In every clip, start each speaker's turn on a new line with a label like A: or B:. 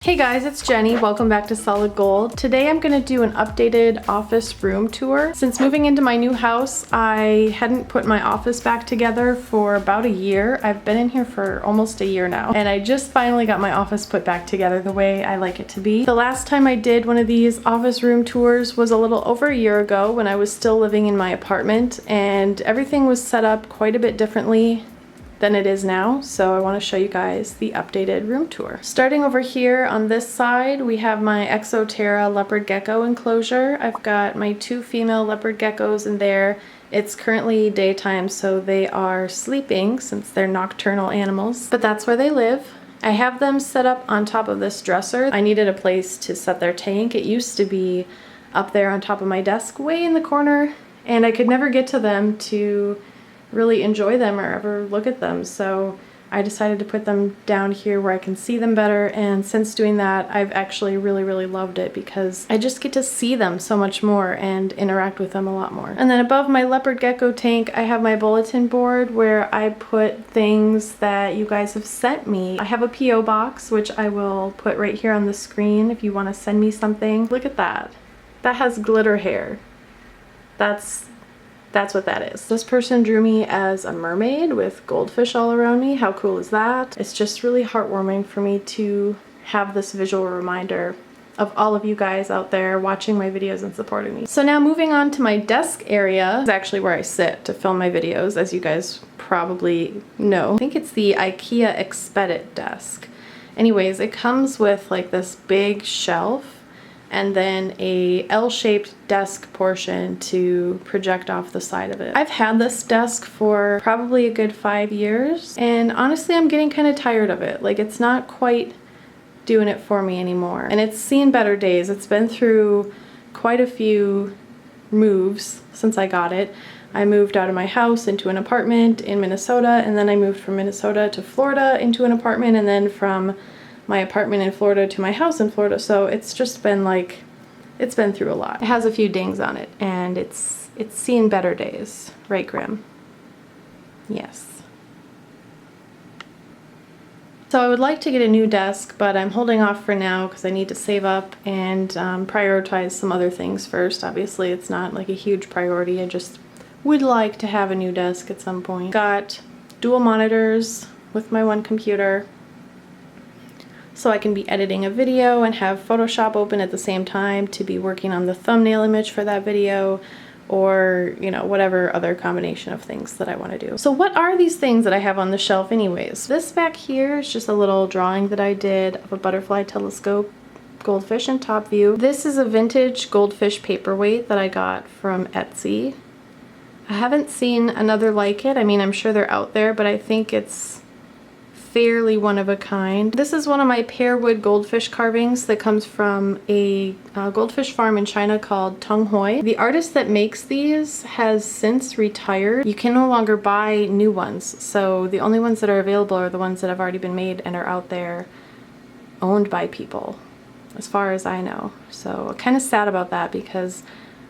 A: Hey guys, it's Jenny. Welcome back to Solid Gold. Today I'm going to do an updated office room tour. Since moving into my new house, I hadn't put my office back together for about a year. I've been in here for almost a year now, and I just finally got my office put back together the way I like it to be. The last time I did one of these office room tours was a little over a year ago when I was still living in my apartment, and everything was set up quite a bit differently than it is now, so I want to show you guys the updated room tour. Starting over here on this side, we have my Exoterra leopard gecko enclosure. I've got my two female leopard geckos in there. It's currently daytime, so they are sleeping since they're nocturnal animals, but that's where they live. I have them set up on top of this dresser. I needed a place to set their tank. It used to be up there on top of my desk way in the corner, and I could never get to them to really enjoy them or ever look at them, so I decided to put them down here where I can see them better, and since doing that I've actually really loved it because I just get to see them so much more and interact with them a lot more. And then above my leopard gecko tank I have my bulletin board where I put things that you guys have sent me. I have a PO box which I will put right here on the screen if you want to send me something. Look at that. That has glitter hair. That's what that is. This person drew me as a mermaid with goldfish all around me. How cool is that? It's just really heartwarming for me to have this visual reminder of all of you guys out there watching my videos and supporting me. So now moving on to my desk area is actually where I sit to film my videos, as you guys probably know. I think it's the IKEA Expedit desk. Anyways, it comes with like this big shelf and then a L-shaped desk portion to project off the side of it. I've had this desk for probably a good 5 years, and honestly I'm getting kind of tired of it. Like, it's not quite doing it for me anymore, and it's seen better days. It's been through quite a few moves since I got it. I moved out of my house into an apartment in Minnesota, and then I moved from Minnesota to Florida into an apartment, and then from my apartment in Florida to my house in Florida, so it's just been like, it's been through a lot. It has a few dings on it, and it's seen better days. Right, Grim? Yes. So I would like to get a new desk, but I'm holding off for now because I need to save up and prioritize some other things first. Obviously, it's not like a huge priority. I just would like to have a new desk at some point. Got dual monitors with my one computer, so I can be editing a video and have Photoshop open at the same time to be working on the thumbnail image for that video, or, you know, whatever other combination of things that I want to do. So what are these things that I have on the shelf anyways? This back here is just a little drawing that I did of a butterfly telescope goldfish in top view. This is a vintage goldfish paperweight that I got from Etsy. I haven't seen another like it. I mean, I'm sure they're out there, but I think it's fairly one of a kind. This is one of my pearwood goldfish carvings that comes from a goldfish farm in China called Tung Hoi. The artist that makes these has since retired. You can no longer buy new ones, so the only ones that are available are the ones that have already been made and are out there owned by people, as far as I know. So I'm kind of sad about that because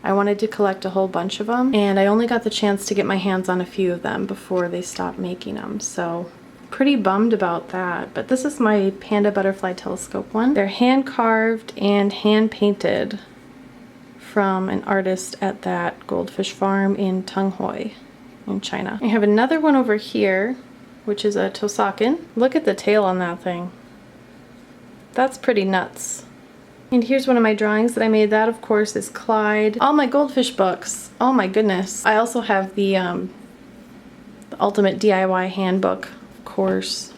A: I wanted to collect a whole bunch of them, and I only got the chance to get my hands on a few of them before they stopped making them, so pretty bummed about that. But this is my panda butterfly telescope one. They're hand carved and hand painted from an artist at that goldfish farm in Tung Hoi in China. I have another one over here, which is a Tosakin. Look at the tail on that thing. That's pretty nuts. And here's one of my drawings that I made. That, of course, is Clyde. All my goldfish books. Oh my goodness. I also have the Ultimate DIY Handbook course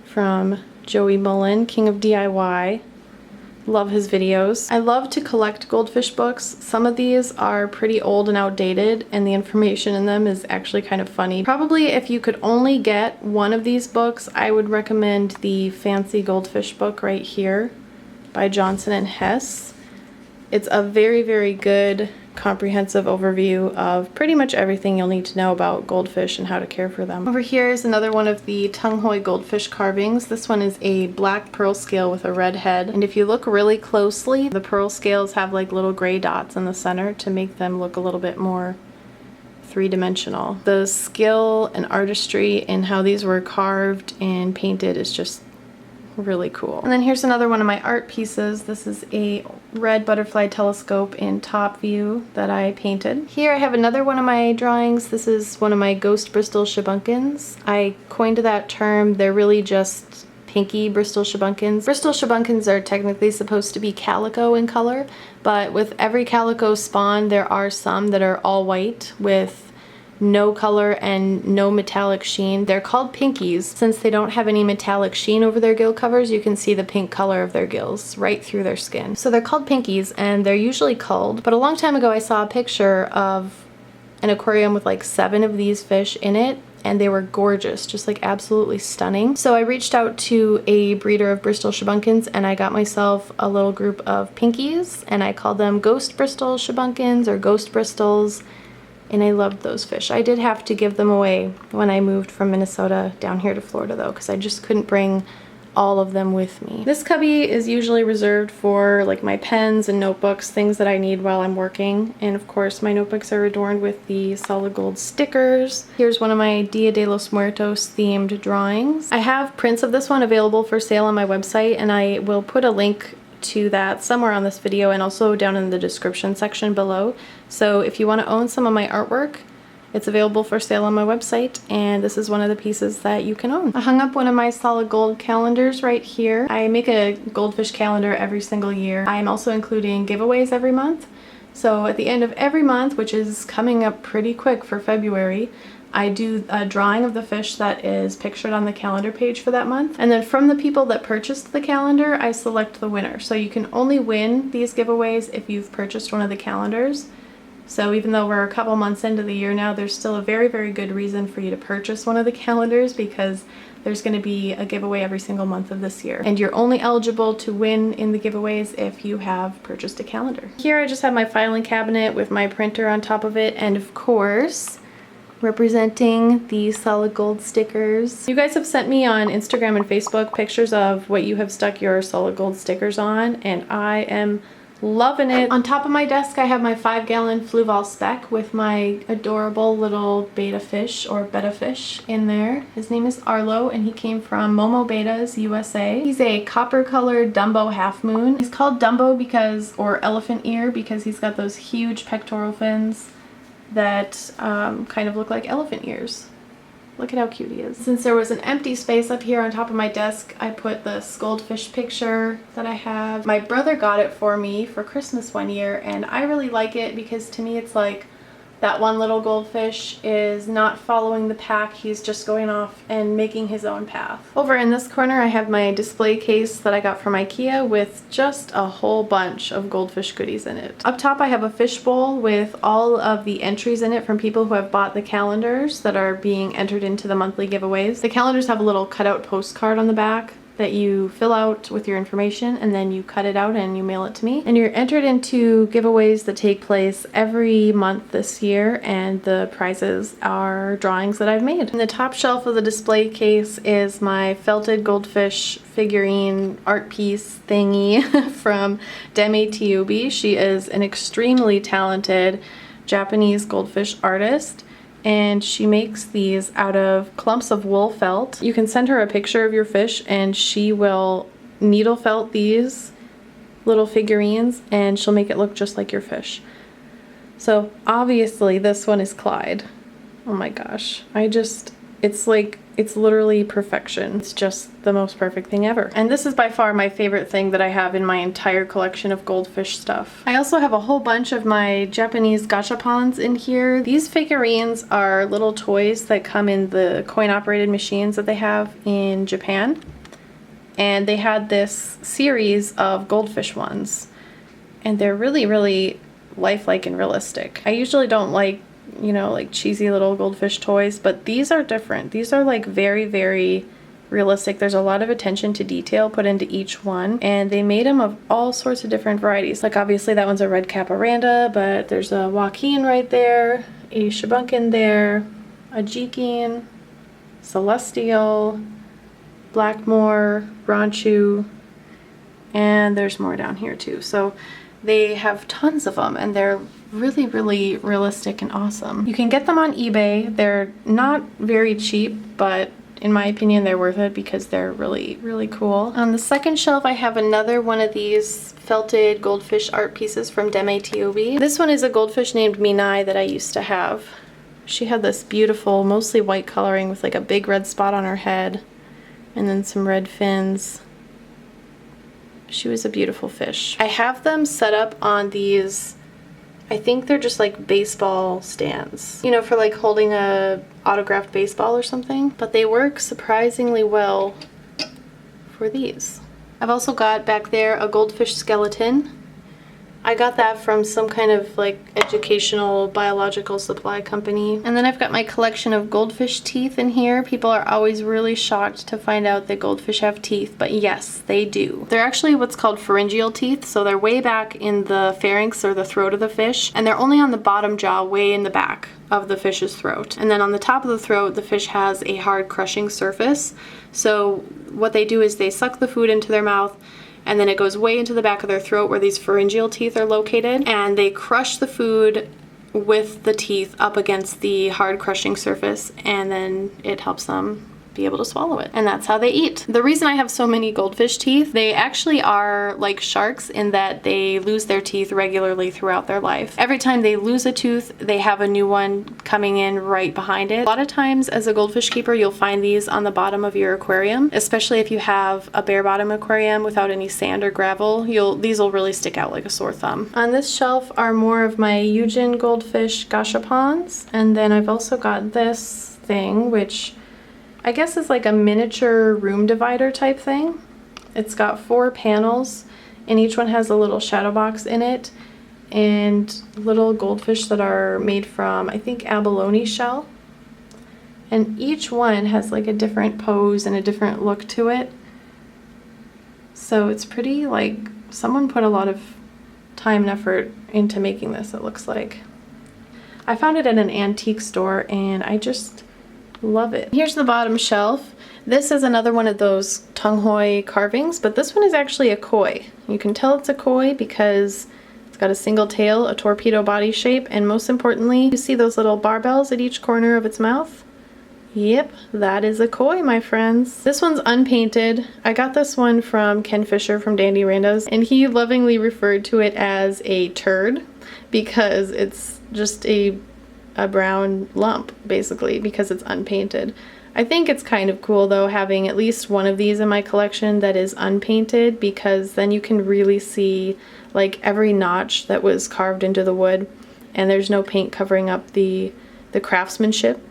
A: from Joey Mullen, King of DIY. Love his videos. I love to collect goldfish books. Some of these are pretty old and outdated, and the information in them is actually kind of funny. Probably if you could only get one of these books, I would recommend the Fancy Goldfish book right here by Johnson and Hess. It's a very good comprehensive overview of pretty much everything you'll need to know about goldfish and how to care for them. Over here is another one of the Tung Hoi goldfish carvings. This one is a black pearl scale with a red head, and if you look really closely, the pearl scales have like little gray dots in the center to make them look a little bit more three-dimensional. The skill and artistry in how these were carved and painted is just really cool. And then here's another one of my art pieces. This is a red butterfly telescope in top view that I painted. Here I have another one of my drawings. This is one of my ghost Bristol shabunkins. I coined that term. They're really just pinky Bristol shabunkins. Bristol shabunkins are technically supposed to be calico in color, but with every calico spawn there are some that are all white with no color and no metallic sheen. They're called pinkies. Since they don't have any metallic sheen over their gill covers, you can see the pink color of their gills right through their skin. So they're called pinkies, and they're usually culled. But a long time ago I saw a picture of an aquarium with like 7 of these fish in it, and they were gorgeous, just like absolutely stunning. So I reached out to a breeder of Bristol shabunkins and I got myself a little group of pinkies, and I called them Ghost Bristol shabunkins or Ghost Bristols. And I loved those fish. I did have to give them away when I moved from Minnesota down here to Florida though, because I just couldn't bring all of them with me. This cubby is usually reserved for like my pens and notebooks, things that I need while I'm working. And of course my notebooks are adorned with the solid gold stickers. Here's one of my Dia de los Muertos themed drawings. I have prints of this one available for sale on my website, and I will put a link to that somewhere on this video and also down in the description section below. So if you want to own some of my artwork, it's available for sale on my website, and this is one of the pieces that you can own. I hung up one of my solid gold calendars right here. I make a goldfish calendar every single year. I'm also including giveaways every month. So at the end of every month, which is coming up pretty quick for February, I do a drawing of the fish that is pictured on the calendar page for that month. And then from the people that purchased the calendar, I select the winner. So you can only win these giveaways if you've purchased one of the calendars. So even though we're a couple months into the year now, there's still a very, very good reason for you to purchase one of the calendars, because there's going to be a giveaway every single month of this year. And you're only eligible to win in the giveaways if you have purchased a calendar. Here I just have my filing cabinet with my printer on top of it, and of course, representing the solid gold stickers. You guys have sent me on Instagram and Facebook pictures of what you have stuck your solid gold stickers on, and I am loving it. On top of my desk I have my 5-gallon Fluval Spec with my adorable little betta fish or betta fish in there. His name is Arlo, and he came from Momo Bettas USA. He's a copper colored Dumbo half moon. He's called Dumbo because, or elephant ear, because he's got those huge pectoral fins that kind of look like elephant ears. Look at how cute he is. Since there was an empty space up here on top of my desk, I put this goldfish picture that I have. My brother got it for me for Christmas one year, and I really like it because to me it's like that one little goldfish is not following the pack, he's just going off and making his own path. Over in this corner I have my display case that I got from IKEA with just a whole bunch of goldfish goodies in it. Up top I have a fish bowl with all of the entries in it from people who have bought the calendars that are being entered into the monthly giveaways. The calendars have a little cutout postcard on the back that you fill out with your information, and then you cut it out and you mail it to me. And you're entered into giveaways that take place every month this year, and the prizes are drawings that I've made. In the top shelf of the display case is my felted goldfish figurine art piece thingy from Deme tyoubi. She is an extremely talented Japanese goldfish artist, and she makes these out of clumps of wool felt. You can send her a picture of your fish and she will needle felt these little figurines and she'll make it look just like your fish. So obviously this one is Clyde. Oh my gosh, it's literally perfection. It's just the most perfect thing ever. And this is by far my favorite thing that I have in my entire collection of goldfish stuff. I also have a whole bunch of my Japanese gashapons in here. These figurines are little toys that come in the coin-operated machines that they have in Japan. And they had this series of goldfish ones. And they're really, really lifelike and realistic. I usually don't like, you know, like cheesy little goldfish toys, but these are different. These are like very, very realistic. There's a lot of attention to detail put into each one, and they made them of all sorts of different varieties. Like obviously that one's a red caparanda, but there's a Joaquin right there, a shabunkin there, a Jekin, celestial, blackmore, ranchu, and there's more down here too. So they have tons of them, and they're really, really realistic and awesome. You can get them on eBay. They're not very cheap, but in my opinion, they're worth it because they're really, really cool. On the second shelf, I have another one of these felted goldfish art pieces from Deme tyoubi. This one is a goldfish named Minai that I used to have. She had this beautiful, mostly white coloring with like a big red spot on her head and then some red fins. She was a beautiful fish. I have them set up on these, I think they're just like baseball stands, you know, for like holding a autographed baseball or something, but they work surprisingly well for these. I've also got back there a goldfish skeleton. I got that from some kind of like educational biological supply company. And then I've got my collection of goldfish teeth in here. People are always really shocked to find out that goldfish have teeth, but yes, they do. They're actually what's called pharyngeal teeth, so they're way back in the pharynx or the throat of the fish, and they're only on the bottom jaw way in the back of the fish's throat. And then on the top of the throat, the fish has a hard crushing surface. So what they do is they suck the food into their mouth, and then it goes way into the back of their throat where these pharyngeal teeth are located, and they crush the food with the teeth up against the hard crushing surface, and then it helps them be able to swallow it. And that's how they eat. The reason I have so many goldfish teeth, they actually are like sharks in that they lose their teeth regularly throughout their life. Every time they lose a tooth, they have a new one coming in right behind it. A lot of times as a goldfish keeper, you'll find these on the bottom of your aquarium, especially if you have a bare bottom aquarium without any sand or gravel. These will really stick out like a sore thumb. On this shelf are more of my Yujin goldfish gashapons, and then I've also got this thing, which I guess is like a miniature room divider type thing. It's got 4 panels and each one has a little shadow box in it and little goldfish that are made from, I think, abalone shell. And each one has like a different pose and a different look to it. So it's pretty, like, someone put a lot of time and effort into making this, it looks like. I found it at an antique store and I just love it. Here's the bottom shelf. This is another one of those Tung Hoi carvings, but this one is actually a koi. You can tell it's a koi because it's got a single tail, a torpedo body shape, and most importantly, you see those little barbells at each corner of its mouth? Yep, that is a koi, my friends. This one's unpainted. I got this one from Ken Fisher from Dandy Randos, and he lovingly referred to it as a turd because it's just a brown lump, basically, because it's unpainted. I think it's kind of cool though having at least one of these in my collection that is unpainted, because then you can really see like every notch that was carved into the wood and there's no paint covering up the craftsmanship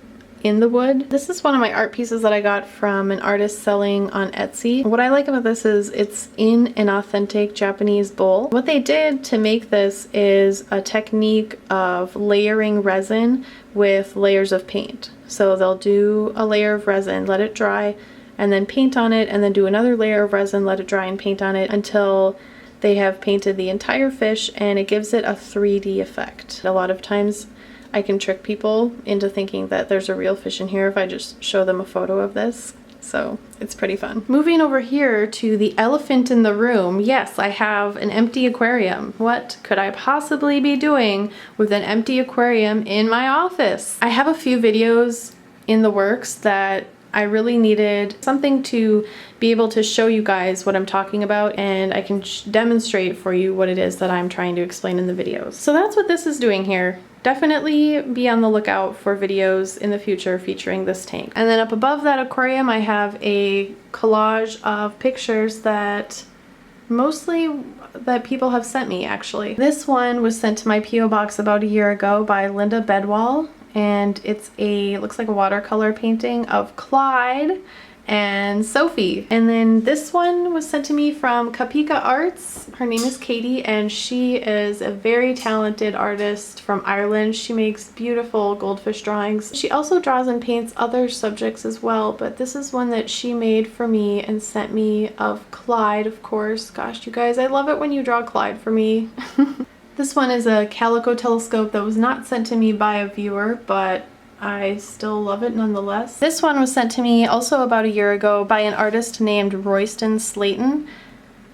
A: in the wood. This is one of my art pieces that I got from an artist selling on Etsy. What I like about this is it's in an authentic Japanese bowl. What they did to make this is a technique of layering resin with layers of paint. So they'll do a layer of resin, let it dry, and then paint on it, and then do another layer of resin, let it dry, and paint on it until they have painted the entire fish, and it gives it a 3D effect. A lot of times I can trick people into thinking that there's a real fish in here if I just show them a photo of this. So it's pretty fun. Moving over here to the elephant in the room. Yes, I have an empty aquarium. What could I possibly be doing with an empty aquarium in my office? I have a few videos in the works that I really needed something to be able to show you guys what I'm talking about, and I can demonstrate for you what it is that I'm trying to explain in the videos. So that's what this is doing here. Definitely be on the lookout for videos in the future featuring this tank. And then up above that aquarium I have a collage of pictures that people have sent me, actually. This one was sent to my P.O. box about a year ago by Linda Bedwall, and it looks like a watercolor painting of Clyde and Sophie. And then this one was sent to me from Kapika Arts. Her name is Katie, and she is a very talented artist from Ireland. She makes beautiful goldfish drawings. She also draws and paints other subjects as well, but this is one that she made for me and sent me of Clyde, of course. Gosh, you guys, I love it when you draw Clyde for me. This one is a calico telescope that was not sent to me by a viewer, but I still love it nonetheless. This one was sent to me also about a year ago by an artist named Royston Slayton.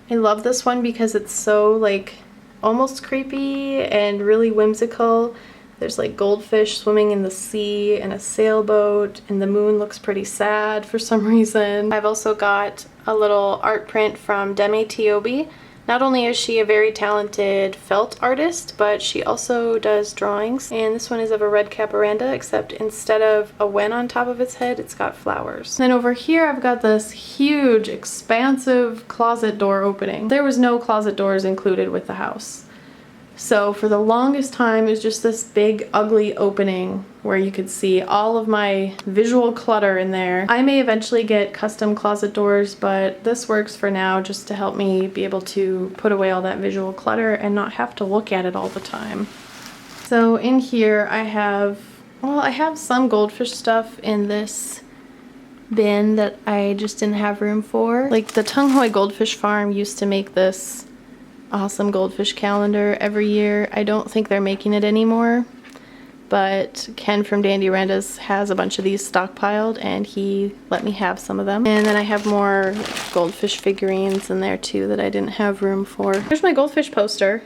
A: I love this one because it's so like almost creepy and really whimsical. There's like goldfish swimming in the sea and a sailboat, and the moon looks pretty sad for some reason. I've also got a little art print from Deme tyoubi. Not only is she a very talented felt artist, but she also does drawings. And this one is of a red caparanda, except instead of a wen on top of its head, it's got flowers. Then over here, I've got this huge, expansive closet door opening. There was no closet doors included with the house. So for the longest time, it was just this big, ugly opening where you could see all of my visual clutter in there. I may eventually get custom closet doors, but this works for now just to help me be able to put away all that visual clutter and not have to look at it all the time. So in here I have some goldfish stuff in this bin that I just didn't have room for. Like the Tung Hoi Goldfish Farm used to make this awesome goldfish calendar every year. I don't think they're making it anymore, but Ken from Dandy Randas has a bunch of these stockpiled and he let me have some of them. And then I have more goldfish figurines in there too that I didn't have room for. Here's my goldfish poster.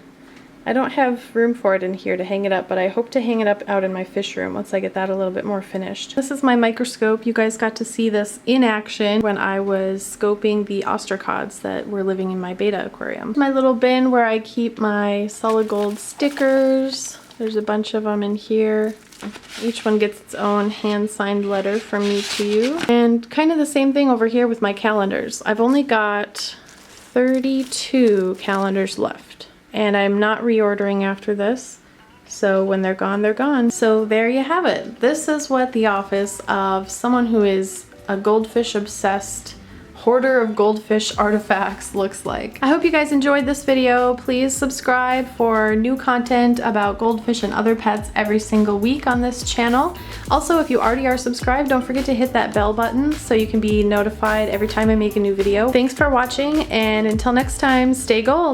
A: I don't have room for it in here to hang it up, but I hope to hang it up out in my fish room once I get that a little bit more finished. This is my microscope. You guys got to see this in action when I was scoping the ostracods that were living in my betta aquarium. My little bin where I keep my solid gold stickers. There's a bunch of them in here. Each one gets its own hand-signed letter from me to you. And kind of the same thing over here with my calendars. I've only got 32 calendars left. And I'm not reordering after this, so when they're gone, they're gone. So there you have it. This is what the office of someone who is a goldfish obsessed hoarder of goldfish artifacts looks like. I hope you guys enjoyed this video. Please subscribe for new content about goldfish and other pets every single week on this channel. Also, if you already are subscribed, don't forget to hit that bell button so you can be notified every time I make a new video. Thanks for watching, and until next time, stay gold.